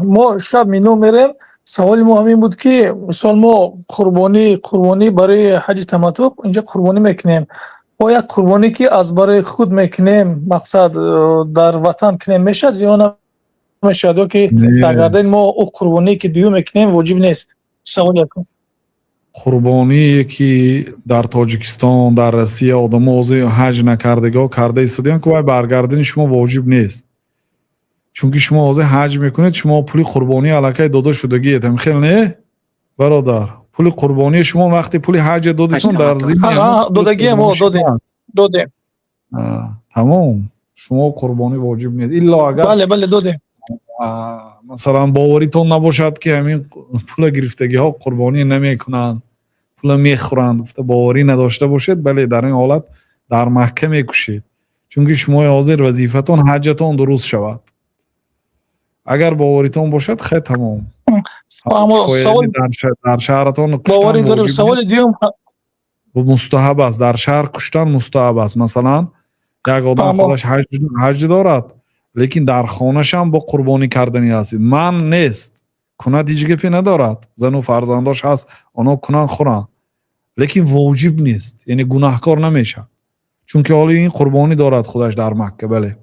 ما شب مینو میریم. سوال ما همین بود که مثال ما قربانی برای حج تمتع اینجا قربانی میکنیم. با یک قربانی که از برای خود میکنیم مقصد در وطن کنیم میشد یا نه میشد، یا که در نه، گردن ما او قربانی که دیو میکنیم واجب نیست؟ سوال یکم. قربانی که در تاجیکستان در روسیه آدم اوضاع حج نکردگاه کرده ایستادن که وای برگردن شما واجب نیست، چون که شما اوضاع حج میکنید شما پولی قربانی علاقه داده شدگی هم خیلی نه برادر. پول قربانی شما وقتی پول حج دادتون در ضمن دادگی ما دادیم. تمام شما قربانی واجب نیست الا اگر بله دادیم. مثلا باوریتون نباشد که همین پول گرفتگی ها قربانی نمیکنند، پول میخورند، گفته باوری نداشته باشید، بله در این حالت در مکه میکشید، چون که شما حاضر وظیفتون حجتون درست شود. اگر باوریتون باشد خیلی تمام. اما سوال در شهرتون باوری داریم. سوال دیگه مستحب است، در شهر کشتن مستحب است. مثلا یک آدم خودش حج دارد لیکن در خانه‌ش هم با قربانی کردنی هست، من نیست کند هیچ گپی ندارد، زن و فرزنداش هست اونا کنن خورن، لیکن واجب نیست، یعنی گناهکار نمیشه، چون که حالی این قربانی دارد خودش در مکه. بله